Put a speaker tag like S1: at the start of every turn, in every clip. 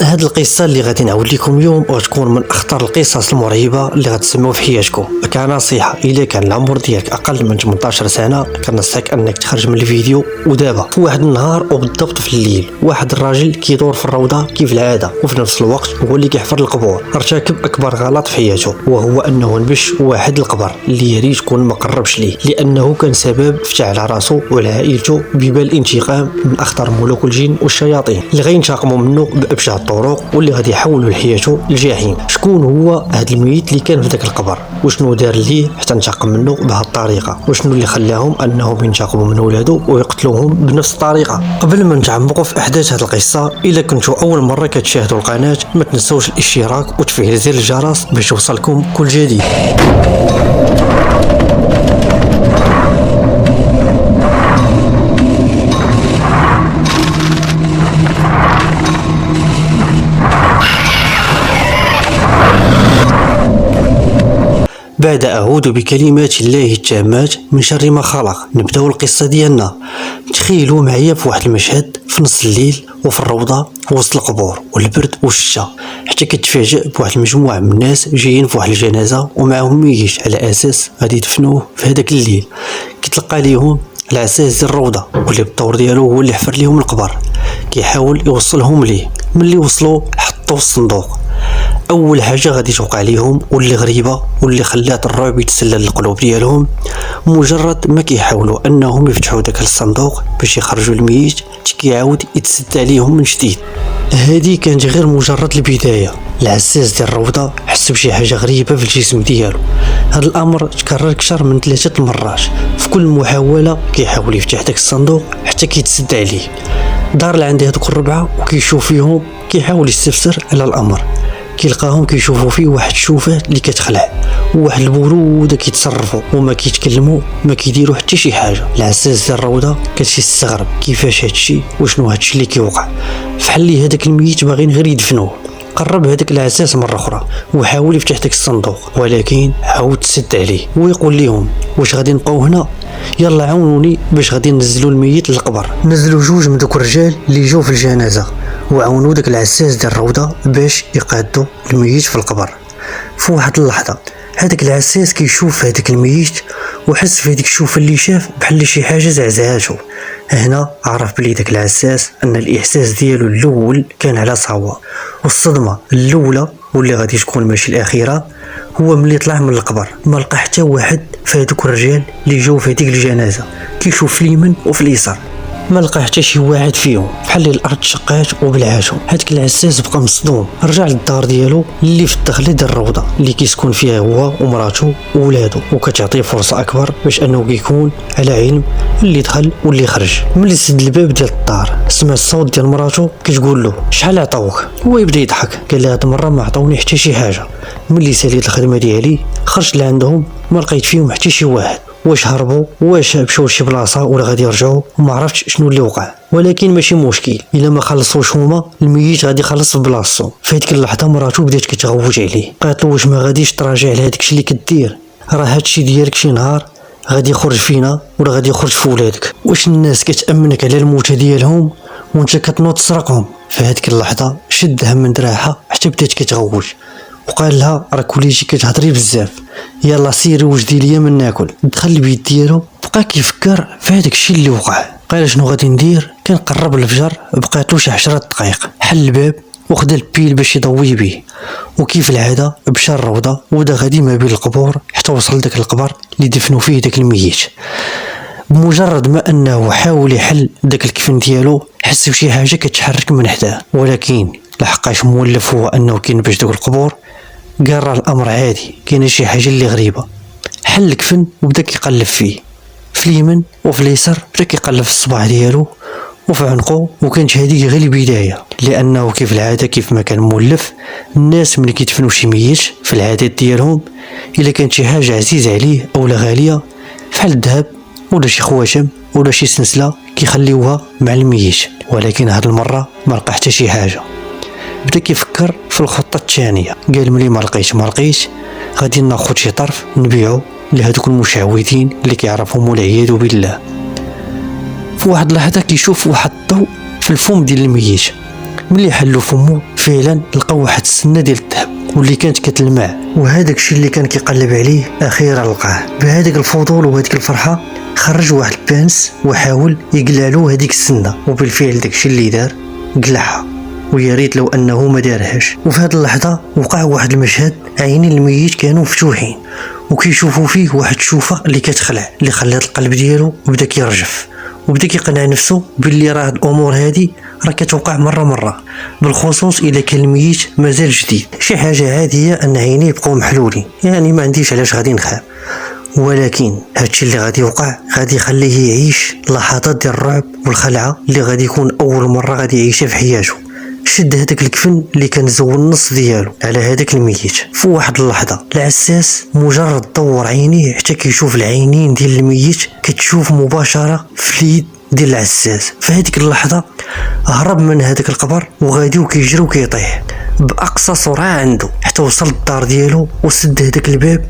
S1: هاد القصه اللي غادي نعاود لكم اليوم غتكون من اخطر القصص المرعبه اللي غتسمعوا في حياتكم. كنصيحه الا كان العمر ديالك اقل من 18 سنه كنصحك انك تخرج من الفيديو. ودابا في واحد النهار وبالضبط في الليل واحد الراجل كيدور في الروضه كيف العاده، وفي نفس الوقت هو اللي كيحفر القبور. ارتكب اكبر غلط في حياته وهو انه نبش واحد القبر اللي يا ريت كون ما قربش ليه، لانه كان سبب فتح على راسو وعلى عائلته ببال الانتقام من اخطر ملوك الجن والشياطين اللي غينتقموا منه بابشع الطرق واللي غادي يحولوا لحياته الجحيم. شكون هو هذا الميت اللي كان في ذاك القبر؟ وشنو دار ليه حتى انتقم منه بهذه الطريقه؟ وشنو اللي خلاهم انهم ينتقموا من ولادو ويقتلوهم بنفس الطريقه؟ قبل ما نتعمقوا في احداث هذه القصه، الا كنتوا اول مره كتشاهدوا القناه ما تنسوش الاشتراك وتفعيل زر الجرس باش يوصلكم كل جديد. بعد أعوذ بكلمات الله التامات من شر ما خلق، نبداو القصة ديالنا. تخيلوا معايا في واحد المشهد في نص الليل وفي الروضة وسط القبور والبرد والشتا، حتى كتفاجئ بواحد المجموعة من الناس جايين في واحد الجنازة ومعهم ميت على أساس غادي يدفنوه في هذاك الليل. كيتلقى ليهم العساس ديال الروضة واللي بالدور ديالو هو اللي حفر ليهم القبر، كيحاول يوصلهم ليه. ملي وصلوا حطوه في الصندوق. اول حاجه غادي توقع ليهم واللي غريبه واللي خلات الرعب يتسلل القلوب ديالهم، مجرد ما كيحاولوا انهم يفتحوا داك الصندوق باش يخرجوا الميت كيعاود يتسد عليهم من جديد. هذه كانت غير مجرد البدايه. العساس ديال الروضه حس بشي حاجه غريبه في الجسم ديالو. هذا الامر تكرر اكثر من 3 مرات. في كل محاوله كيحاول يفتح داك الصندوق حتى كيتسد عليه. دار لعند هذوك الربعه وكيشوف فيهم، كيحاول يستفسر على الامر. كيلقاهم كيشوفوا فيه واحد الشوفه اللي كتخلع وواحد البروده كيتصرفوا وما كيتكلموا، ما كيديروا حتى شي حاجه. العساس ديال الروضه كيستغرب كيفاش هادشي، وشنو هادشي اللي كيوقع. فحال ليه هذاك الميت باغيين غير يدفنوه. قرب هذاك العساس مره اخرى وحاول يفتح داك الصندوق، ولكن عاود تسد عليه ويقول لهم واش غادي نبقاو هنا؟ يلا عاونوني باش غادي ننزلوا الميت للقبر. نزلوا 2 من دوك الرجال اللي جاو في الجنازه وعاونوا داك العساس ديال الروضه باش يقادوا الميت في القبر. في واحد اللحظه هذاك العساس كيشوف هذاك الميت وحس في هذيك الشوفه اللي شاف بحال شي حاجه زعزعاتو. هنا عرف بلي داك العساس ان الاحساس ديالو الاول كان على صواب، والصدمه الاولى واللي غادي تكون ماشي الاخيره هو ملي طلع من القبر ما لقى حتى واحد في هذوك الرجال اللي جاو في هذيك الجنازه. كيشوف في اليمين وفي اليسار ما لقى حتى شي واحد فيهم، بحال الارض شقات وبلعاتهم. هذاك العساس بقى مصدوم، رجع للدار ديالو اللي في الدخله ديال الروضه اللي كيسكن فيها هو ومراته وولادو، وكتعطيه فرصه اكبر باش انه كيكون على علم اللي دخل واللي خرج. ملي سد الباب ديال الدار سمع الصوت ديال مراته كتقول له شحال عطاوك؟ هو يبدا يضحك، قال لها هاد المره ما عطاوني حتى شي حاجه. ملي ساليت الخدمه ديالي خرجت لعندهم ما لقيت فيهم حتى شي واحد. واش هربوا واش مشاو لشي بلاصه ولا غادي يرجعوا؟ وما عرفتش شنو اللي وقع، ولكن ماشي مشكل، الا ما خلصوش هما الميت غادي يخلص في بلاصتو. في هذيك اللحظه مراته بدات كتغوت عليه، قالت له واش ما غاديش تراجع لهاداك الشيء اللي كدير؟ راه هادشي ديالك شي نهار غادي يخرج فينا ولا غادي يخرج في ولادك. واش الناس كتامنك على الموتى ديالهم وانت كتنوض تسرقهم؟ في هذيك اللحظه شدها من دراعها حتى بدات كتغوت وقال لها راه كليتي كتهضري بزاف، يلا سيري وجدي ليا من ناكل. دخل البيت ديالو بقى كيفكر في هذاك الشيء اللي وقع. قال شنو غادي ندير؟ كان قرب الفجر بقاتلو شي 10 دقائق، حل الباب وخدا البيل باش يضوي به، وكيف العاده مشى الروضه ودا غادي ما بين القبور حتى وصل داك القبر اللي دفنوا فيه داك الميت. بمجرد ما انه حاول يحل داك الكفن ديالو حس بشي حاجه كتحرك من حداه، ولكن لحقاش مولف هو انه كينبش دوك القبور قال راه الامر عادي، كاينه شي حاجه اللي غريبه. حل الكفن وبدا كيقلب فيه في اليمين وفي اليسار، بدا كيقلب في الصباع ديالو وفي عنقه. وكانت هذه غير البدايه، لانه كيف العاده كيف ما كان مولف الناس ملي كيدفنوا شي ميت في العادات ديالهم الا كانت شي حاجه عزيزه عليه اولا غاليه بحال الذهب ولا شي خواتم ولا شي سلسله كيخليوها مع الميت. ولكن هاد المره ما لقى حتى شي حاجه. بدا كيفكر في الخطه الثانيه، قال ملي ما لقيتش غادي ناخذ شي طرف نبيعو لهذوك المشعوذين اللي كيعرفهم والعياذ بالله. في واحد اللحظه كيشوف واحد الضوء في الفم ديال الميت، ملي حلو فمو وفعلا لقاو واحد السنه ديال الذهب واللي كانت كتلمع، وهذاك الشيء اللي كان كيقلب عليه اخيرا لقاه. بهذاك الفضول وهذيك الفرحه خرج واحد البانس وحاول يقلع له هذيك السنه، وبالفعل داك الشيء اللي دار قلعها، ويا ريت لو انه ما دارهاش. وفي هذه اللحظه وقع واحد المشهد، عينين الميت كانوا مفتوحين وكيشوفوا فيه واحد الشوفه اللي كتخلع، اللي خلات القلب ديالو بدا كيرجف، وبدا كيقنع نفسه باللي راه الامور هذه راه كتوقع مره بالخصوص اذا كان الميت مازال جديد. شي حاجه عاديه ان عينيه يبقاو محلولين، يعني ما عنديش علاش غادي نخاف، ولكن هادشي اللي غادي يوقع غادي يخليه يعيش لحظات ديال الرعب والخلعه اللي غادي يكون اول مره غادي يعيشها في حياته. شد هذاك الكفن اللي كان زول النص ديالو على هذاك الميت. في واحد اللحظه العساس مجرد دور عينيه حتى كيشوف العينين ديال الميت كتشوف مباشره في اليد ديال العساس. في هذيك اللحظه هرب من هذاك القبر وغادي وكيجري وكيطيح باقصى سرعه عنده حتى وصل للدار ديالو وسد هذاك الباب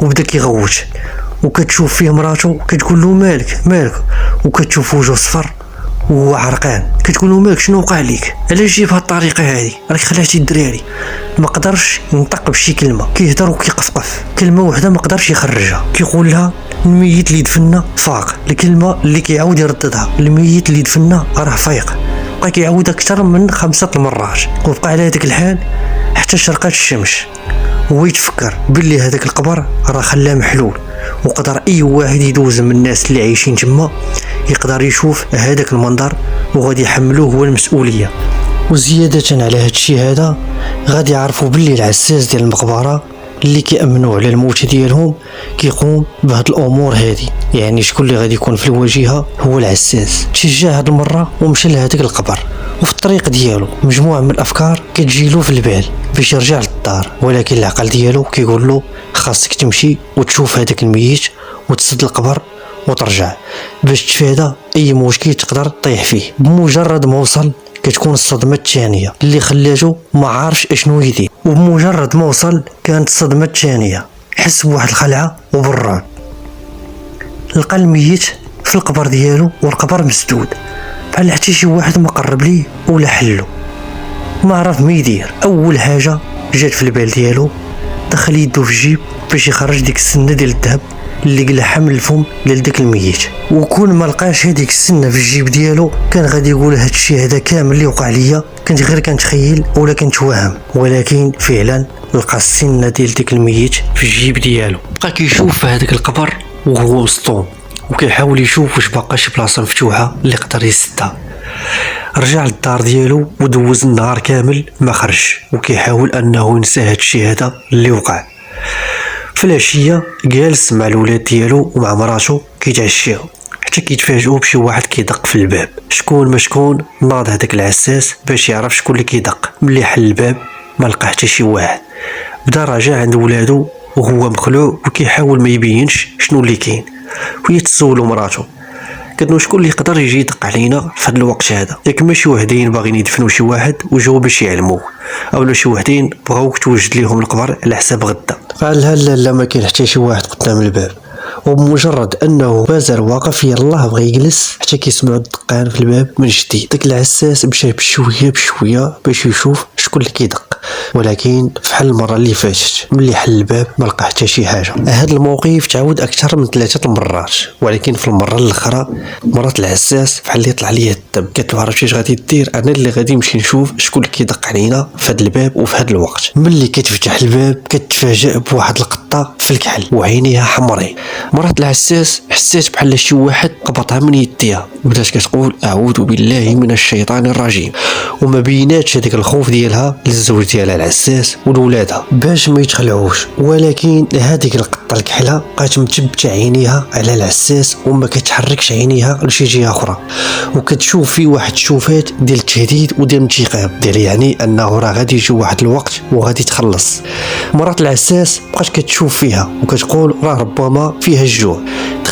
S1: وبدا كيغوت، وكتشوف فيه مراته كتقول له مالك، وكتشوف وجهه صفر وهو عرقان. كتقول له مالك شنو وقع ليك، علاش جيت بهذه الطريقه هذه، راك خلعتي الدراري. ما قدرش ينطق بشي كلمه، كيهضر وكيقفقف، كلمه واحده ما قدرش يخرجها. كيقول لها الميت اللي دفنا فاق، الكلمه اللي كيعاود يرددها الميت اللي دفنا راه فايق. بقى كيعاود اكثر من 5 مرات وبقى على هذاك الحال حتى شرقات الشمس، وهو يتفكر باللي هذاك القبر راه خلاه محلول، وقدر اي واحد يدوز من الناس اللي عايشين تما يقدر يشوف هذاك المنظر وغادي يحملوه هو المسؤوليه. وزياده على هذا الشيء هذا غادي يعرفوا باللي العساس ديال المقبره اللي كيأمنوا على الموت ديالهم كيقوم بهاد الامور هذه، يعني شكون اللي غادي يكون في الواجهه هو العساس. تشجع هاد المره ومشى لهذاك القبر، وفي الطريق ديالو مجموعه من الافكار كتجيلو في البال باش يرجع للدار، ولكن العقل ديالو كيقول له خاصك تمشي وتشوف هذاك الميت وتسد القبر وترجع باش تفادى اي مشكل تقدر تطيح فيه. بمجرد ما وصل كتكون الصدمه الثانيه اللي خلاته ما عارفش اشنو يدير، وبمجرد ما وصل كانت الصدمه الثانيه، حس بواحد الخلعه وبالرعب. لقى الميت في القبر ديالو والقبر مسدود، بحال حتى شي واحد ما قرب ليه ولا حلو، ما عرف ما يدير. اول حاجه جات في البال ديالو دخل يدو في الجيب باش يخرج ديك السنه ديال الذهب اللي قلعها من الفم ديال داك الميت. وكون ما لقاش هذيك السنه في الجيب ديالو كان غادي يقول هذا الشيء هذا كامل اللي وقع ليا كنت غير كنتخيل ولا كنت واهم، ولكن فعلا لقى السنه ديال داك الميت في الجيب ديالو. بقى كيشوف في هذاك القبر وهو وسطهم وكيحاول يشوف واش باقا شي بلاصه مفتوحه اللي يقدر يسدها. رجع للدار ديالو ودوز النهار كامل ما خرج وكيحاول انه ينسى هذا الشيء هذا اللي وقع. في العشيه جالس مع الولاد ديالو ومع مراته كيتعشاو حتى كيتفاجئوا بشي واحد كيدق في الباب. شكون ما شكون ناض هذاك العساس باش يعرف شكون اللي كيدق. ملي حل الباب ما لقى حتى شي واحد، بدا راجع عند ولادو وهو مخلوع وكيحاول ما يبينش شنو اللي كاين. وهي تسولو مراته قالت له شكون اللي يقدر يجي يدق علينا في هذا الوقت هذا، ياك ما شي وحدين باغيين يدفنوا شي واحد وجاو باش يعلموه، اولا شي وحدين بغاوك توجد ليهم القبر على حساب غدا. قال لها لا ما كاين حتى شي واحد قدام الباب. وبمجرد انه مازال واقف يلاه بغى يجلس حتى كيسمعوا الدقان في الباب من جديد. داك العساس مشى بشويه باش يشوف شكون اللي كيدق، ولكن فحال المره اللي فاتت ملي حل الباب ما لقى حتى شي حاجه. هذا الموقف تعاود اكثر من 3 مرات، ولكن في المره الاخرى مرات العساس بحال اللي طلع ليه الدم. قالت له عرفتي اش غادي دير، انا اللي غادي نمشي نشوف شكون اللي كيدق علينا في هذا الباب وفي هذا الوقت. ملي كتفتح الباب كتفاجئ بواحد القطه في الكحل وعينيها حمرين. مرات العساس حسيت بحال شي واحد قبطها من يديها وبدات كتقول اعوذ بالله من الشيطان الرجيم، وما بيناتش هذاك الخوف ديالها للزوج ديالها العساس ولولادها باش ما يتخلعوش. ولكن هذيك القطه الكحله بقات متبته عينيها على العساس وما كتحركش عينيها لشي جهه اخرى، وكتشوف في واحد الشوفات ديال التهديد وديال الانتقام، ديال يعني انه راه غادي يجي واحد الوقت وغادي تخلص. مرات العساس بقات كتشوف فيها وكتقول راه ربما فيها الجوع.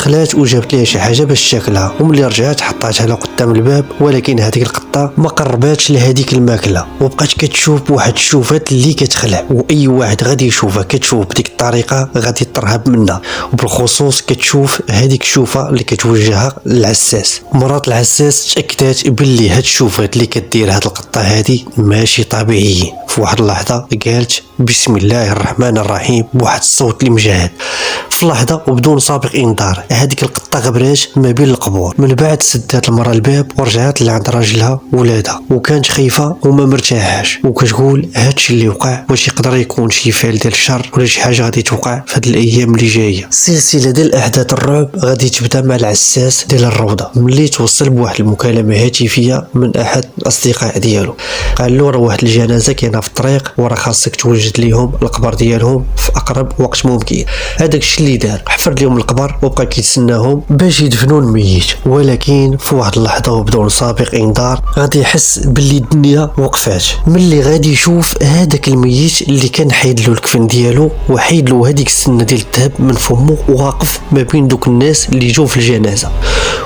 S1: دخلات وجابت ليها شي حاجه باش تاكلها، وملي رجعت حطاتها لها قدام الباب، ولكن هذيك القطه ما قرباتش لهذيك الماكله وبقات كتشوف بواحد الشوفات اللي كتخلع، واي واحد غادي يشوفها كتشوف بديك الطريقه غادي ترهب منها، وبالخصوص كتشوف هذيك الشوفه اللي كتوجهها للعساس. مرات العساس تاكدات باللي هاد الشوفات اللي كدير هاد القطه هادي ماشي طبيعيين. في واحد اللحظه قالت بسم الله الرحمن الرحيم بواحد الصوت اللي مجهد. في لحظه وبدون سابق انذار هذيك القطه غبرات ما بين القبور. من بعد سدات المراه الباب ورجعت لعند راجلها وولادها، وكانت خايفه وما مرتاحاش، وكتقول هادشي اللي وقع واش يقدر يكون شي فعل ديال الشر ولا شي حاجه غادي توقع في هاد الايام اللي جايه. سلسله ديال احداث الرعب غادي تبدا مع العساس ديال الروضه ملي توصل بواحد المكالمه هاتفيه من احد الاصدقاء ديالو، قال له راه واحد الجنازه كاينه في الطريق وراه خاصك توجد ليهم القبر ديالهم في اقرب وقت ممكن. هذاك الشيء اللي دار حفر لهم القبر وبقى كيتسناهم باش يدفنوا الميت، ولكن في واحد اللحظه وبدون سابق انذار غادي يحس باللي الدنيا وقفات ملي غادي يشوف هذاك الميت اللي كان حيد له الكفن ديالو وحيد له هذيك السنه ديال الذهب من فمه واقف ما بين دوك الناس اللي جو في الجنازه،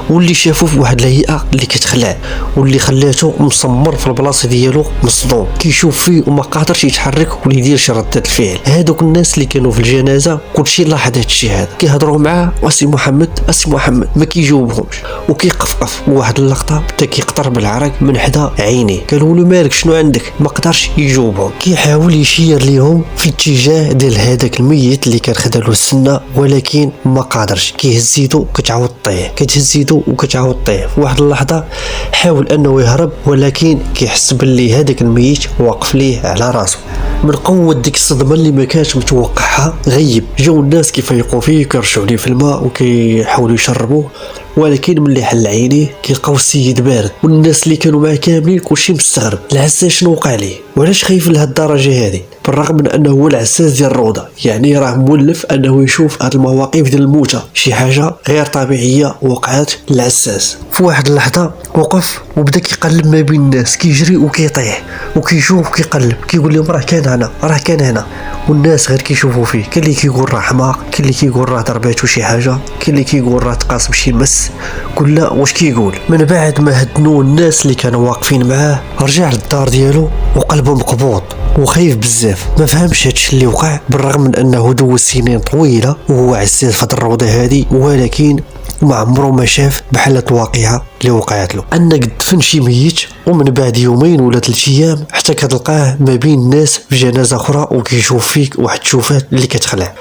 S1: واللي شافوه في واحد الهيئه اللي كتخلع واللي خلاته مسمر في البلاصه ديالو مصدوم كيشوف فيه وما قادرش يتحرك ولا يدير شي ردة الفعل. هادوك الناس اللي كانوا في الجنازه كلشي لاحظ هادشي هذا، كيهضروا معاه اسي محمد اسي محمد ما كيجاوبهمش وكيقفقف. وواحد اللقطه بدا كيقطر بالعرق من حدا عينيه، قالوا له مالك شنو عندك، ما قدرش يجاوبهم. كيحاول يشير ليهم في الاتجاه ديال هذاك الميت اللي كان خدا له السنه ولكن ما قادرش، كيهز يدو كتعاود طيح كتهز يدو وكتعاود طيح. في واحد اللحظه حاول انه يهرب ولكن كيحس باللي هذاك الميت واقف ليه على راسه. من قوه ديك الصدمه اللي ما كانش متوقعها غيب، جاو الناس كيفيقوا فيه كيرشوا عليه في الماء وكيحاولوا يشربوه، ولكن ملي حل عينيه كيلقاو السيد بارد والناس اللي كانوا معاه كاملين كلشي مستغرب. العساس شنو وقع ليه وعلاش خايف لهاد الدرجه هذه، بالرغم من انه هو العساس ديال الروضه، يعني راه مولف انه يشوف هاد المواقف ديال الموتى، شي حاجه غير طبيعيه وقعت للعساس. في واحد اللحظه وقف وبدا كيقلب ما بين الناس كيجري وكيطيح وكيشوف وكيقلب كيقول لهم راه كان هنا راه كان هنا، والناس غير كيشوفوا فيه، كاين اللي كيقول راه حماق، كاين اللي كيقول راه ضرباتو شي حاجه، كاين اللي كيقول راه تقاس بشي مس، كل واش كيقول. من بعد ما هدنوا الناس اللي كانوا واقفين معاه رجع للدار ديالو وقلبه مقبوض وخايف بزاف، ما فهمش هادشي اللي وقع بالرغم من انه دوز سنين طويله وهو عساس في الروضه هذه، ولكن ما عمره ما شاف بحال هاد الواقعه اللي وقعت له، انك تدفن شي ميت ومن بعد يومين ولا 3 ايام حتى كتلقاه ما بين الناس في جنازه اخرى وكيشوف فيك واحد الشوفات اللي كتخلع.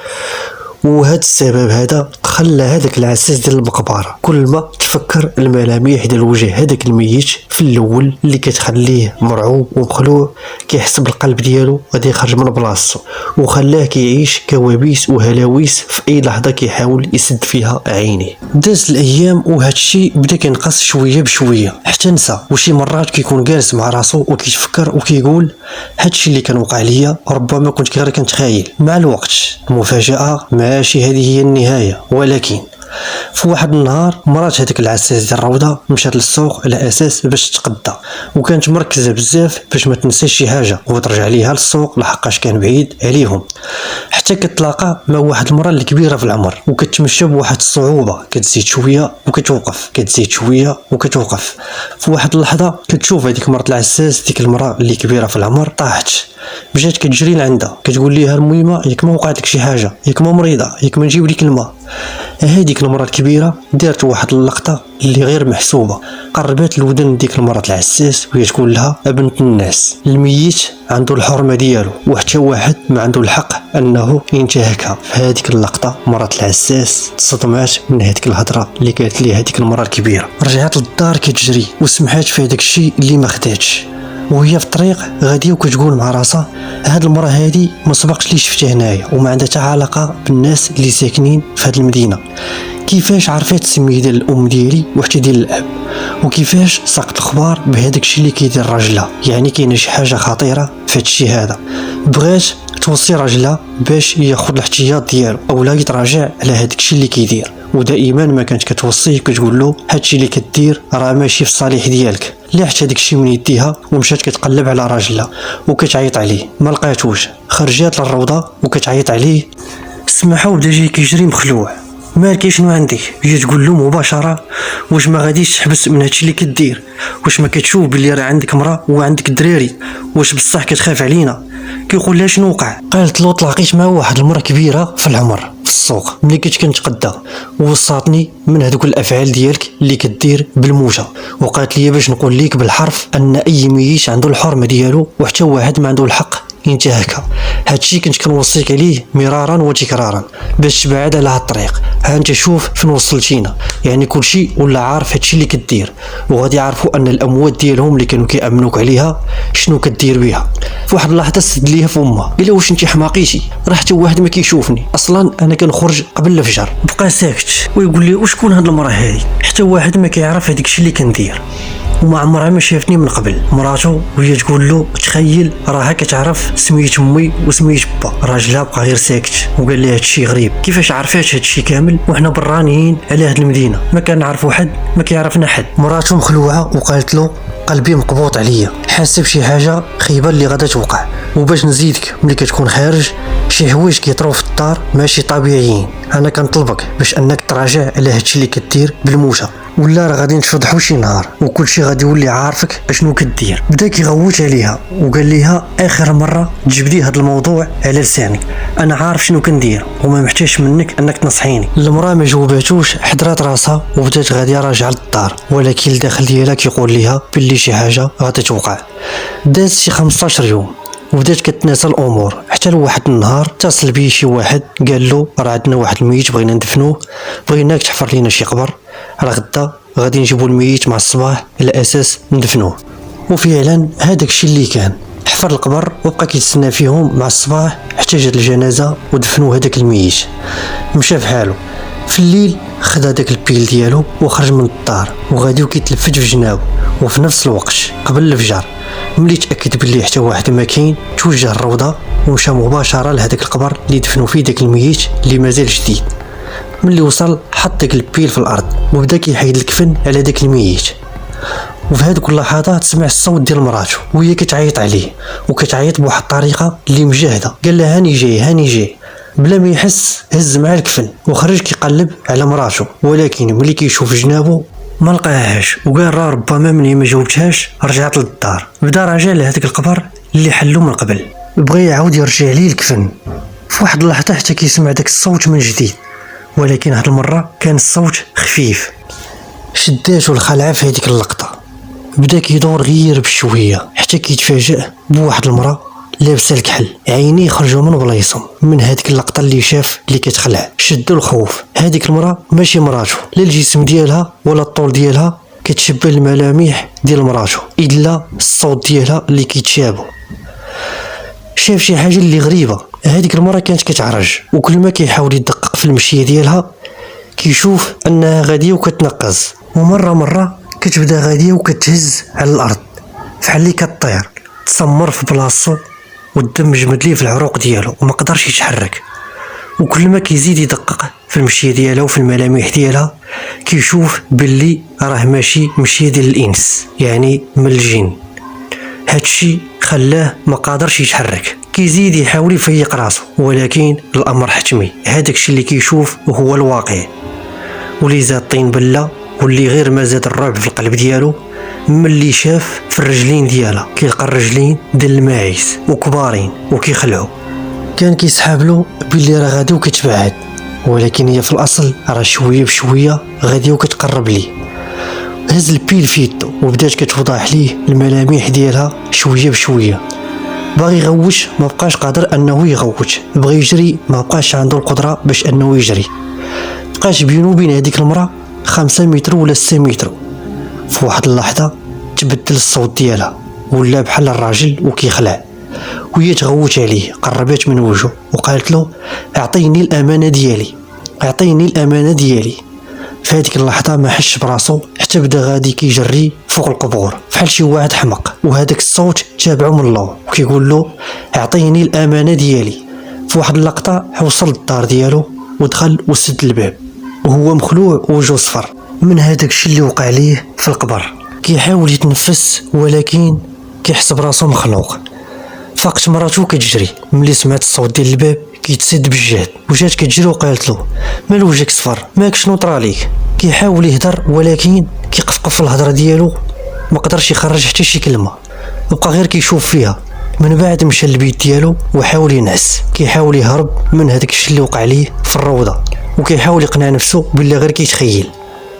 S1: وهذا السبب هذا خلى هذاك العساس ديال المقبره كل ما تفكر الملامح ديال وجه هذاك الميت في الاول اللي كتخليه مرعوب ومخلوع، كيحس بالقلب ديالو غادي يخرج من بلاصتو، وخلاه كيعيش كوابيس وهلاويس في اي لحظه كيحاول يسد فيها عينيه. داز الايام وهذا الشيء بدا كينقص شويه بشويه حتى نسى، وشي مرات كيكون جالس مع راسو وكيتفكر وكيقول هادشي اللي كان وقع ليا ربما كنت غير كنتخايل. مع الوقت المفاجاه ماشي هذه هي النهايه، ولكن في واحد النهار مرات هذاك العساس ديال الروضه مشات للسوق على اساس باش تتقدى، وكانت مركزه بزاف باش ما تنساش شي حاجه وترجع ليها للسوق لحقاش كان بعيد عليهم، حتى كتلاقى مع واحد المراه اللي كبيره في العمر وكتمشى بواحد الصعوبه، كتزيد شويه وكتوقف كتزيد شويه وكتوقف. في واحد اللحظه كتشوف هذيك مرات العساس ديك المراه اللي كبيره في العمر طاحت، بجات كتجري لعندها كتقول ليها المهمه ياك ما وقعت لك شي حاجه، ياك ما مريضه، ياك ما نجيب لك الماء. هذيك المراه الكبيره دارت واحد اللقطه اللي غير محسوبه، قربت الودن ديك المراه العساس وهي تقول لها بنت الناس الميت عنده الحرمه ديالو وحتى واحد ما عنده الحق انه ينتهكها. في هذيك اللقطه مراه العساس تصدمات من هذيك الهضره اللي قالت ليه هذيك المراه الكبيره، رجعت للدار كتجري وسمحات في هذاك الشيء اللي ما خداتش، وهي في الطريق غاديه وكتقول مع راسها هاد المراه هادي ما سبقش لي شفتها هنايا وما عندها حتى علاقه بالناس اللي ساكنين في هاد المدينه. كيفاش عرفت السميه ديال الام ديالي وحتى ديال الاب، وكيفاش ساقط الخبار بهذاك الشيء اللي كيدير راجلها، يعني كاينه شي حاجه خطيره في هاد الشيء هذا. بغات توصي راجلها باش ياخذ الاحتياط ديالو اولا يتراجع على هذاك الشيء اللي كيدير، ودائما ما كانت كتوصيه كتقول له هادشي اللي كدير راه ماشي في الصالح ديالك. لحت هذاك الشيء من يديها ومشات كتقلب على راجلها وكتعيط عليه، ما لقاتوش، خرجات للروضه وكتعيط عليه، سمعها وبدا جاي كيجري مخلوع مالك شنو عندك؟ هي تقول له مباشره واش ما غاديش تحبس من هادشي اللي كدير؟ واش ما كتشوف بلي راه عندك مرا وعندك دراري؟ واش بصح كتخاف علينا؟ كيقول لها شنو وقع؟ قالت له تلاقيت مع واحد المرا كبيره في العمر في السوق ملي كنت كنتقدى ووصاتني من هذوك الافعال ديالك اللي كدير بالموجه، وقالت لي باش نقول ليك بالحرف ان اي ميت عنده الحرمه ديالو وحتى واحد ما عنده الحق ينتهكها. هادشي كنت كنوصيك عليه مرارا وتكرارا باش تبعد على هاد الطريق. ها انت شوف فين وصلتينا، يعني كلشي ولا عارف هادشي اللي كدير، وغادي يعرفوا ان الاموات ديالهم اللي كانوا كيامنوك عليها شنو كدير بها. في واحد اللحظه سد ليها في امها، قال لها واش انت حماقيتي؟ راه حتى واحد ما كيشوفني، اصلا انا كنخرج قبل الفجر. بقى ساكت ويقول لي وشكون هاد المراه هادي؟ حتى واحد ما كيعرف هذاك الشيء اللي كندير، وما عمرها ما شافتني من قبل. مراته وهي تقول له تخيل راها كتعرف سميت امي وسميت با. راجلها بقى غير ساكت وقال لها هادشي غريب، كيفاش عرفات هادشي كامل وحنا برانيين على هاد المدينه ما كنعرفوا حد ما كيعرفنا حد؟ مراته مخلوعه وقالت له قلبي مقبوط عليا، حاسه بشي حاجه خيبه اللي غادا توقع، وباش نزيدك ملي كتكون خارج شي حوايج كيطرو في الدار ماشي طبيعيين. انا كنطلبك باش انك تراجع على هادشي اللي كدير بالموجه، ولا راه غادي نتفضحوا شي نهار وكل شيء غادي يولي عارفك اشنو كدير. بدا كيغوت عليها وقال لها اخر مره تجبدي هذا الموضوع على لسانك، انا عارف شنو كندير وما محتاجش منك انك تنصحيني. المراه ما جاوباتوش، حضرات راسها وبدات غاديه راجعه للدار، ولكن الداخل ديالها كيقول لها باللي شي حاجه غادي توقع. داز شي 15 يوم وبدات كتناسى الامور، حتى لواحد النهار اتصل بيه شي واحد قال له راه عندنا واحد الميت بغينا ندفنوه، بغيناك تحفر لينا شي قبر، راه غدا غادي نجيبوا الميت مع الصباح على اساس ندفنوه. وفعلا هذاك الشيء اللي كان، حفر القبر وبقى كيتسنى فيهم مع الصباح حتى جات الجنازه ودفنوا هذاك الميت. مشى بحالو في الليل، خد هذاك البيل ديالو وخرج من الدار وغادي كيتلفت في جنابو، وفي نفس الوقت قبل الفجر ملي تاكد بلي حتى واحد ما كاين توجه الروضه ومشى مباشره لهذاك القبر اللي دفنوا فيه داك الميت اللي مازال جديد. ملي وصل حط داك البيل في الارض وبدا كيحيد الكفن على داك الميت. وفي هذوك اللحظات سمع الصوت ديال مراته وهي كتعيط عليه وكتعيط بواحد الطريقه اللي مجاهده. قال لها هاني جاي هاني جاي، بلا ما يحس هز مع الكفن وخرج كيقلب على مراته، ولكن ملي كيشوف جنابه ما لقاهاش وقال راه ربما مني ما جاوبتهاش. رجعت للدار، بدا راجع لهذاك القبر اللي حلو من قبل، بغى يعاود يرجع ليه الكفن. في واحد اللحظه حتى كيسمع داك الصوت من جديد، ولكن هاد المره كان الصوت خفيف. شداتو الخلعه في هذيك اللقطه، بدا كيدور غير بشويه حتى كيتفاجأ بواحد المراه لابسه الكحل، عينيه خرجوا من بلايصهم من هذيك اللقطه اللي شاف اللي كتخلع. شدو الخوف، هذيك المراه ماشي مراته، لا الجسم ديالها ولا الطول ديالها كتشبه الملامح ديال مراته، الا الصوت ديالها اللي كيتشابه. شاف شي حاجه اللي غريبه، هذيك المراه كانت كتعرج، وكل ما كيحاول يدقق في المشيه ديالها كيشوف انها غاديه وكتنقز، ومره كتبدا غاديه وكتهز على الارض بحال اللي كطير. تسمر في بلاصتو والدم جمد ليه في العروق ديالو وما قدرش يتحرك، وكل ما كيزيد يدقق في المشيه ديالها وفي الملامح ديالها كيشوف باللي راه ماشي مشيه ديال الانس، يعني من الجن. هادشي خلاه ما قادرش يتحرك، كيزيد يحاول يفيق راسو، ولكن الامر حتمي. هذاك الشيء اللي كيشوف وهو الواقع، ولي زاد طين بله، واللي غير ما زاد الرعب في القلب ديالو ملي شاف في الرجلين ديالها، كيلقى الرجلين ديال الماعز وكبارين وكيخلعوا. كان كيسحاب له باللي راه غادي وكتبعد، ولكن هي في الاصل راه شويه بشويه غادي وكتقرب ليه. هز البيل في يدو وبدات كتوضح ليه الملامح ديالها شويه بشويه. باغي يغوت ما بقاش قادر انه يغوت، بغى يجري ما بقاش عنده القدره باش انه يجري. بقاش بينو وبين هذيك المراه 5 متر ولا 6 متر. في واحد اللحظه تبدل الصوت ديالها، ولا بحال الراجل وكيخلع، وهي تغوت عليه. قربت من وجهه وقالت له اعطيني الامانه ديالي، اعطيني الامانه ديالي. في هذيك اللحظه ما حش براسو حتى بدا غادي كيجري فوق القبور بحال شي واحد حمق، وهذاك الصوت تابعه من اللور وكيقول له اعطيني الامانه ديالي. في واحد اللقطه وصل للدار ديالو ودخل وسد الباب وهو مخلوع ووجهه صفر من هذاك الشيء اللي وقع ليه في القبر. كيحاول يتنفس ولكن كيحس براسو مخلوق. فاقت مراتو كتجري، ملي سمعت الصوت ديال الباب كيتسد بالجهد وجات كتجري وقالت له مال وجهك صفر ماك شنو طراليك. كيحاول يهدر ولكن كيقفقف في الهضره ديالو ما قدرش يخرج حتى شي كلمه، بقى غير كيشوف فيها. من بعد مشى للبيت ديالو وحاول ينعس، كيحاول يهرب من هذاك الشيء اللي وقع ليه في الروضه، وكيحاول يقنع نفسه باللي غير كيتخيل،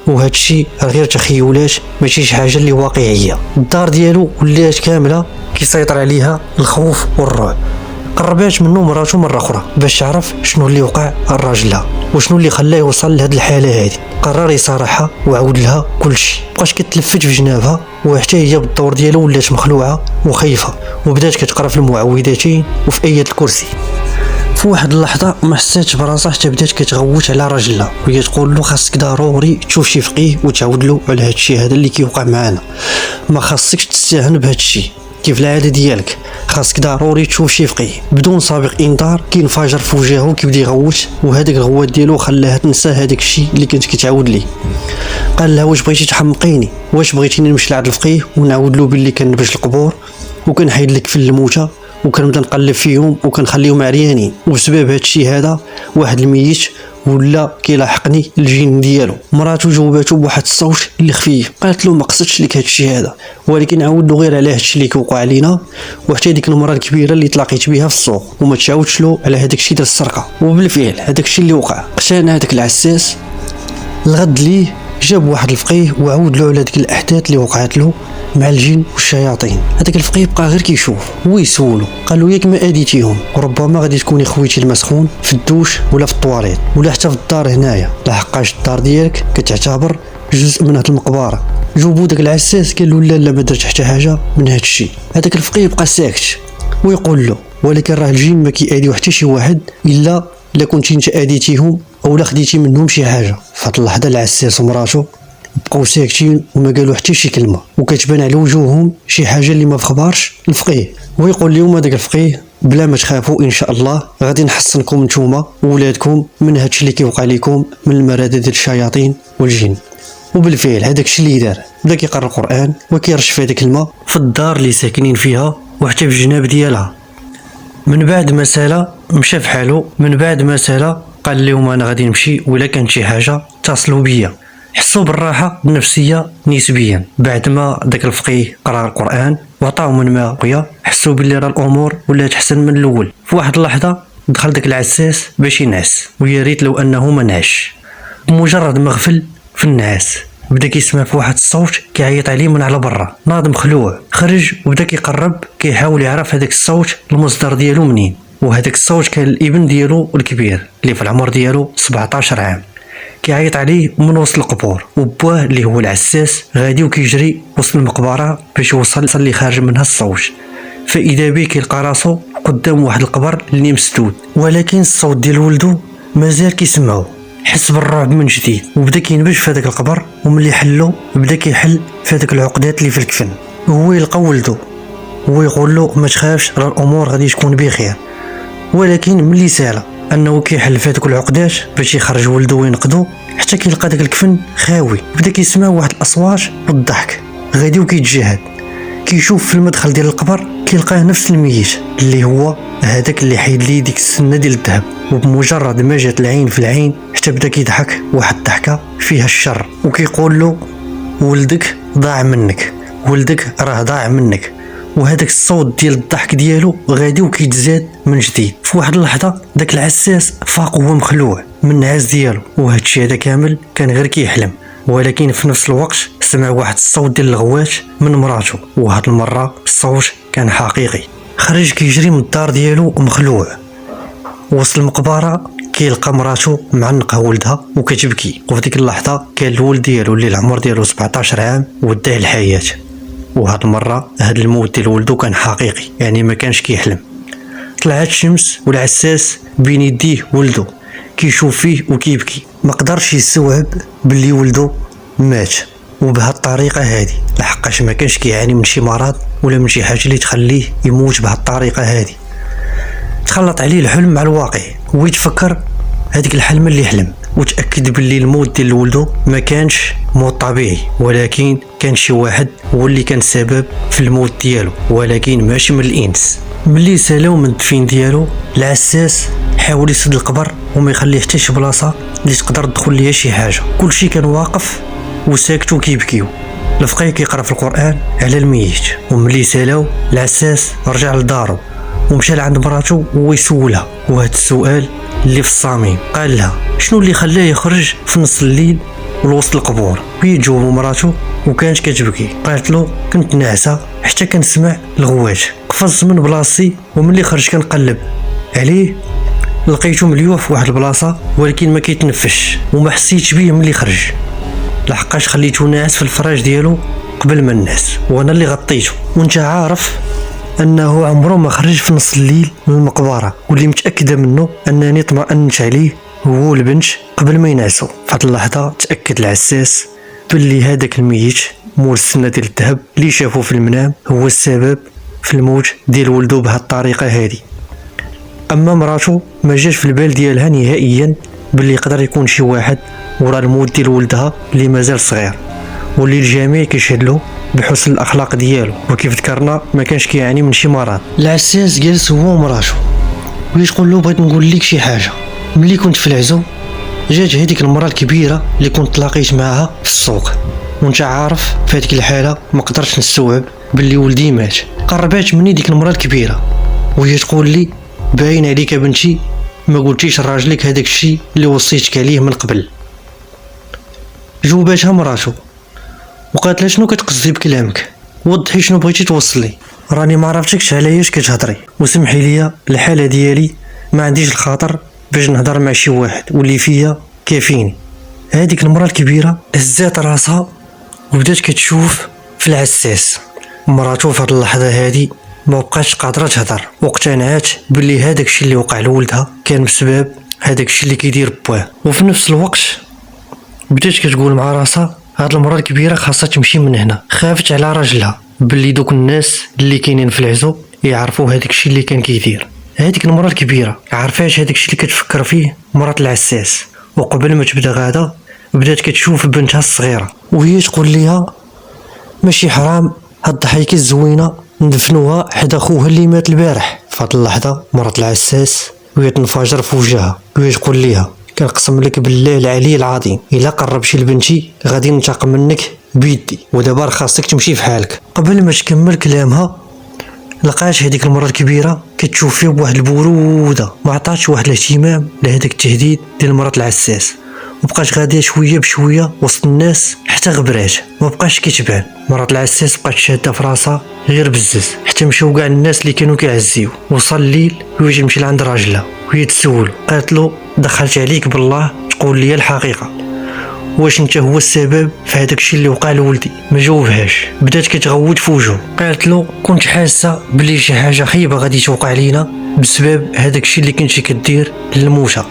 S1: وهذا الشيء غير تخيلات ماشي شي حاجه اللي واقعيه. الدار ديالو ولات كامله كيسيطر عليها الخوف والرعب. قربات منه مراته مره اخرى باش تعرف شنو اللي وقع لراجلها وشنو اللي خلاه يوصل لهاد الحاله هذه. قرر يصارحها وعاود لها كل شيء. بقاش كتلفت في جنابها وحتى هي بالدور ديالها ولات مخلوعه وخايفه، وبدات كتقرا في المعوذتين وفي ايات الكرسي. في واحد اللحظه ما حساتش براسها حتى بدات كتغوت على راجلها وهي تقول له خاصك ضروري تشوف شي فقيه وتعاود له على هاد الشيء هذا اللي كيوقع معنا، ما خاصكش تستهان بهاد الشيء كيف العاده ديالك، خاصك ضروري تشوف شي فقيه. بدون سابق انذار كينفجر في وجهه وكيبدا يغوت، وهذاك الغوات ديالو خلاها تنسى هذاك الشيء اللي كانت كتعاود ليه. قال لها واش بغيتي تحمقيني، واش بغيتيني نمشي لعند الفقيه ونعاود له باللي كنبش القبور وكنحيد لك في الموتى وكنبدا نقلب فيهم وكنخليهم عريانين، وبسبب هاد الشيء هذا واحد الميت ولا كيلاحقني الجن ديالو. مراته جاوباتو بواحد الصوت اللي خفيف، قالت له ما قصدتش لك هاد الشيء هذا، ولكن عاود له غير على هاد الشيء اللي كيوقع علينا وحتى ديك المراه الكبيره اللي تلاقيت بها في السوق، وما تعاودش له على هذاك الشيء ديال السرقه. وبالفعل هذاك الشيء اللي وقع اقتنع هذاك العساس الغد ليه، جاب واحد الفقيه وعاود له على ديك الاحداث اللي وقعت له مع الجن والشياطين. هذاك الفقيه بقى غير كيشوف ويسولو، قال له ياك ما اديتيهم وربما غادي تكوني خويتي المسخون في الدوش ولا في الطواليت ولا حتى في الدار هنايا، لحقاش الدار ديالك كتعتبر جزء من هاد المقبره. جوبو داك العساس قال له لا لا ما درت حتى حاجه من هاد الشيء. هذاك الفقيه بقى ساكت ويقول له ولكن راه الجن ما كيأذيو حتى شي واحد الا كنتي انت اديتيهم او لا خديتي منهم شي حاجه. فهاد اللحظه العساس ومراته بقاو ساكتين وما قالوا حتى شي كلمه، وكتبان على وجوههم شي حاجه اللي ما فخبارش الفقيه. ويقول لهم هذاك الفقيه بلا ما تخافوا ان شاء الله غادي نحصنكم نتوما وولادكم من هادشي اللي كيوقع لكم من المرادة ديال الشياطين والجن. وبالفعل هذاك الشيء اللي دار، بدا كيقرا القران وكيرش في هذيك الماء في الدار اللي ساكنين فيها وحتى في الجناب ديالها. من بعد ما سالا مشى في حاله، من بعد ما سالا قال لهم انا غادي نمشي ولا كانت شي حاجه اتصلوا بيا. حسوا بالراحه النفسيه نسبيا بعد ما داك الفقيه قرا القران وعطاهم من ماء ويا، حسوا باللي راه الامور ولات احسن من الاول. في واحد اللحظه دخل داك العساس باش ينعس، ويا ريت لو انه ما نعش. بمجرد ما غفل في النعاس بدا كيسمع في واحد الصوت كيعيط عليه من على برا. ناض مخلوع خرج وبدا كيقرب كيحاول يعرف هذاك الصوت المصدر ديالو منين، وهذاك الصوت كان الابن ديالو الكبير اللي في العمر ديالو 17 عام كيعيط عليه من وسط القبور، وبواه اللي هو العساس غادي وكيجري وسط المقبره باش يوصل اللي خارج منها الصوت. فاذا به كيلقى راسو قدام واحد القبر اللي مسدود، ولكن الصوت ديال ولدو مازال كيسمعو. حس بالرعب من جديد وبدا كينبش في هذاك القبر، وملي حلو بدا كيحل في هذاك العقدات اللي في الكفن. وهو يلقى ولدو ويقول له ما تخافش راه الامور غادي تكون بخير. ولكن ملي سالا انه كيحل في هذوك العقدات باش يخرج ولدو وينقذو، حتى كيلقى داك الكفن خاوي. بدا كيسمع واحد الاصوات والضحك، غادي وكيتجاهد كيشوف في المدخل ديال القبر كيلقاه نفس الميت اللي هو هذاك اللي حيد ليه ديك السنه ديال الذهب. وبمجرد ما جات العين في العين حتى بدا كيضحك واحد الضحكه فيها الشر، وكيقول له ولدك ضاع منك، ولدك راه ضاع منك. وهذاك الصوت ديال الضحك ديالو غادي وكيتزاد من جديد. في واحد اللحظه داك العساس فاق وهو مخلوع من النعاس ديالو، وهذا الشيء هذا كامل كان غير كيحلم. ولكن في نفس الوقت سمع واحد الصوت ديال الغوات من مراته، وهاد المره الصوت كان حقيقي. خرج كيجري من الدار ديالو مخلوع، وصل المقبره كيلقى مراته معنقه ولدها وكتبكي. وفي ديك اللحظه كان الولد ديالو اللي العمر ديالو 17 عام وداه الحياه. وهاد المره هاد الموت ديال ولدو كان حقيقي، يعني ما كانش كيحلم. طلعت الشمس والعساس بين يديه ولدو كيشوف فيه وكيبكي، ما قدرش يستوعب باللي ولدو مات وبهاد الطريقه هادي، لحقاش ما كانش كيعاني من شي مرض ولا من شي حاجه اللي تخليه يموت بهاد الطريقه هادي. تخلط عليه الحلم مع الواقع ويتفكر هذيك الحلم اللي حلم، وتاكد باللي الموت ديال ولدو ما كانش موت طبيعي، ولكن كان شي واحد هو اللي كان سبب في الموت ديالو، ولكن ماشي من الانس. ملي سالاو من الدفين ديالو العساس حاول يسد القبر وما يخليه حتى شي بلاصه اللي تقدر تدخل ليها شي حاجه. كلشي كان واقف وساكت وكيبكيو. الفقيه كيقرا في القران على الميت. وملي سالاو العساس رجع لدارو ومشى لعند مراتو ويسولها، وهذا السؤال اللي في الصميم. قال لها شنو اللي خلاه يخرج في نص الليل ولوسط القبور؟ وهي جاوب مراتو وكانت كتبكي. قالت له كنت ناعسه حتى كنسمع الغواش، قفزت من بلاصتي وملي خرج كنقلب عليه لقيته مليوح في واحد البلاصه ولكن ما كيتنفسش وما حسيتش بيه ملي خرج، لحقاش خليته ناعس في الفراش ديالو قبل ما الناس وانا اللي غطيته. وانت عارف انه عمره ما خرج في نص الليل من المقبره، واللي متاكده منه انني طمأنت عليه هو البنت قبل ما ينعسوا. في هذه اللحظه تاكد العساس باللي هذاك الميت مول السنه ديال الذهب اللي شافه في المنام هو السبب في الموت ديال ولده بهذه الطريقه هذه. اما مراتو ما جاش في البال ديالها نهائيا باللي يقدر يكون شي واحد ورا الموت ديال ولدها اللي مازال صغير، واللي الجميع كيشهد له بحسن الاخلاق ديالو، وكيف ذكرنا ما كانش كيعاني من شي مرض. العساس جالس هو ومراتو ويقول له بغيت نقول لك شي حاجه. ملي كنت في العزو جات هذيك المراه الكبيره اللي كنت تلاقيت معها في السوق، وانت عارف في هذيك الحاله ما قدرتش نستوعب باللي ولدي مات. قربات مني ديك المراه الكبيره وهي تقول لي باين عليك بنتي ما قلتيش لراجلك هذاك الشيء اللي وصيتك عليه من قبل. جاوباتها مراتو وقالت لها شنو كتقصدي بكلامك؟ وضحي شنو بغيتي توصلي. راني ما عرفتكش علاش كتهضري، وسمحي لي الحاله ديالي ما عنديش الخاطر باش نهضر مع شي واحد واللي فيا كافيني. هذيك المراه الكبيره هزات راسها وبدات كتشوف في العساس. مراتو في هذه اللحظه هذه ما بقاتش قادره تهضر، واقتنعت باللي هذاك الشيء اللي وقع لولدها كان بسبب هذاك الشيء اللي كيدير بواه. وفي نفس الوقت بدات كتقول مع راسها هاد المراه الكبيره خاصها تمشي من هنا. خافت على راجلها باللي دوك الناس اللي كاينين في العزو يعرفوا هذاك الشيء اللي كان كيدير. هذيك المراه الكبيره عرفاش هذاك الشيء اللي كتفكر فيه مرات العساس، وقبل ما تبدا غادا بدات كتشوف بنتها الصغيره وهي تقول ليها ماشي حرام هاد الضحايا الزوينه ندفنوها حدا خوها اللي مات البارح. في هاد اللحظه مرات العساس وهي تنفجر في وجهها وهي تقول ليها كنقسم لك بالله العلي العظيم الا قربتي لبنتي غادي ننتقم منك بيدي، ودابا خاصك تمشي في حالك. قبل ما تكمل كلامها لقات هذيك المراه الكبيره كتشوف فيه بواحد البروده، ما عطاتش واحد الاهتمام لهذاك التهديد ديال مرات العساس، وبقات غاديه شويه بشويه وسط الناس حتى غبرات ما بقاش كيتبان. مرات العساس بقات شاده في راسها غير بزز حتى مشاو كاع الناس اللي كانوا كيعزيو. وصل الليل وهي تمشي لعند راجلها وهي تسولو قالت له دخلت عليك بالله تقول لي الحقيقه، واش انت هو السبب في هذاك الشيء اللي وقع لولدي؟ ما جاوبهاش، بدات كتغوت في وجهه. قالت له كنت حاسه بلي شي حاجه خايبه غادي توقع لينا بسبب هذاك الشيء اللي كنتي كدير للموتى،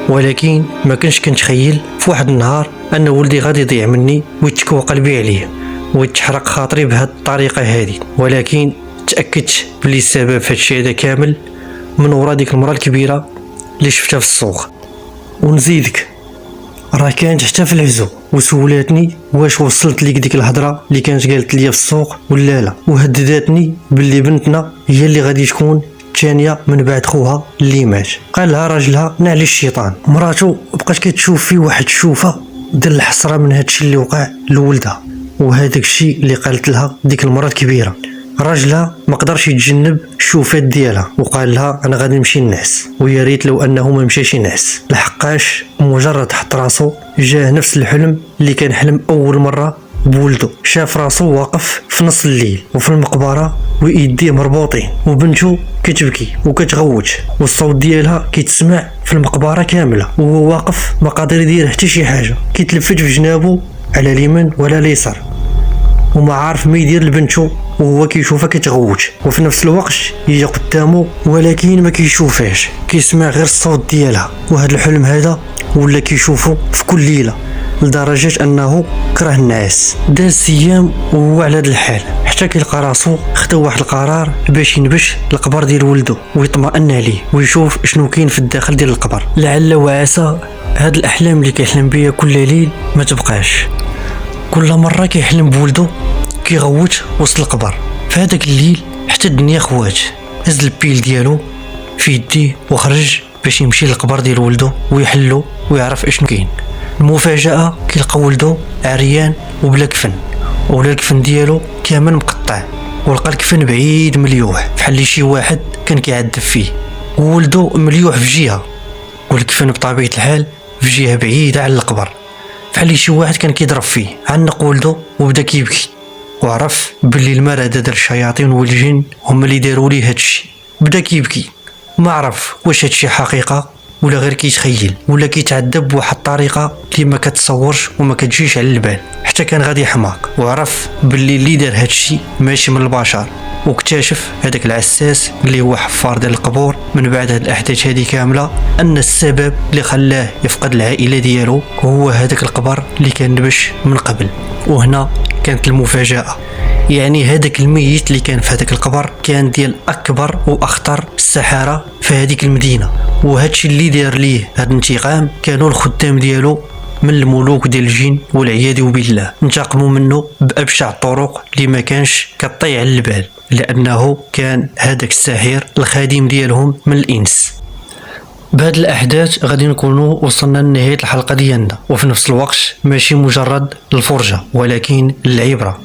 S1: ولكن ما كنتش كنتخيل في واحد النهار ان ولدي غادي يضيع مني ويتكوى قلبي عليه ويتحرق خاطري بهذه الطريقه هذه. ولكن تاكدت بلي السبب في هادشي هذا كامل من ورا ديك المراه الكبيره اللي شفتها في السوق. ونزيدك راه كانت حتى في العزو وسولاتني واش وصلت ليك ديك الهضره اللي كانت قالت لي في السوق ولا لا، وهددتني باللي بنتنا هي اللي غادي تكون الثانيه من بعد خوها اللي مات. قال لها راجلها نعلي الشيطان. مراتو بقات كتشوف فيه واحد الشوفه ديال الحسره من هادشي اللي وقع لولدها وهذاك الشيء اللي قالت لها ديك المراه الكبيره. راجلها ما قدرش يتجنب الشوفات ديالها وقال لها انا غادي نمشي نعس، ويا ريت لو انه ما مشاش ينعس، لحقاش مجرد حط راسو جاه نفس الحلم اللي كان حلم اول مره بولدو. شاف راسو واقف في نص الليل وفي المقبره ويديه مربوطين وبنته كتبكي وكتغوت والصوت ديالها كيتسمع في المقبره كامله، وهو واقف ما قادر يدير حتى شي حاجه، كيتلفت في جنابه على اليمين ولا اليسار وما عارف ما يدير لبنته وهو كيشوفها كتغوت. وفي نفس الوقت يجي قدامه ولكن ما كيشوفهاش، كيسمع غير الصوت ديالها. وهذا الحلم هذا ولا كيشوفه في كل ليله لدرجه انه كره النعاس. داز ايام وهو على هذا الحال حتى كيلقى راسو خدا واحد القرار باش ينبش القبر ديال ولده ويطمئن عليه ويشوف شنو كاين في الداخل ديال القبر. لعل وعسى هاد الاحلام اللي كيحلم بيها كل ليل ما تبقاش. كل مره كيحلم بولده كيغوت وسط القبر. في هذاك الليل حتى الدنيا خوات، هز البيل ديالو في يديه وخرج باش يمشي للقبر ديال ولده ويحلو ويعرف اشنو كاين. المفاجأة كيلقى ولده عريان وبلا كفن، ولا الكفن ديالو كامل مقطع، ولقى الكفن بعيد مليوح بحال اللي شي واحد كان كيعذب فيه، وولده مليوح في جهة والكفن بطبيعة الحال في جهة بعيدة على القبر بحال اللي شي واحد كان كيضرب فيه. عنق ولده وبدا كيبكي وعرف باللي المرض ديال الشياطين والجن هما اللي داروا ليه هادشي. بدا كيبكي ما عرف واش هادشي حقيقة ولا غير كيتخيل ولا كيتعذب بواحد الطريقة اللي ما كتصورش وما كتجيش على البال. حتى كان غادي حماق وعرف باللي اللي دار هادشي ماشي من البشر، واكتشف هذاك العساس اللي هو حفار ديال القبور من بعد هاد الاحداث هذه كامله ان السبب اللي خلاه يفقد العائله ديالو هو هذاك القبر اللي كان نبش من قبل. وهنا كانت المفاجاه، يعني هذاك الميت اللي كان في هذاك القبر كان ديال اكبر واخطر السحاره في هذيك المدينه، وهادشي اللي دار ليه هذا الانتقام كانوا الخدام ديالو من الملوك ديال الجن والعياذ بالله، انتقموا منه بابشع الطرق اللي ما كانش كطيع على البال، لانه كان هذاك الساحر الخادم ديالهم من الانس. بهاد الاحداث غادي نكونوا وصلنا لنهايه الحلقه ديالنا، وفي نفس الوقت ماشي مجرد الفرجه ولكن العبره.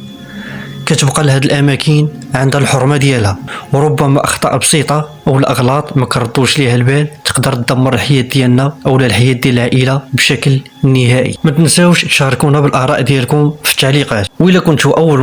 S1: كتبقى لهاد الاماكن عندها الحرمه ديالها، وربما اخطاء بسيطه او الاغلاط ما كردوش ليها البال تقدر تدمر الحياه ديالنا او الحياه ديال العائله بشكل نهائي. ما تنساوش تشاركونا بالاراء ديالكم في التعليقات، وإلا كنتوا اول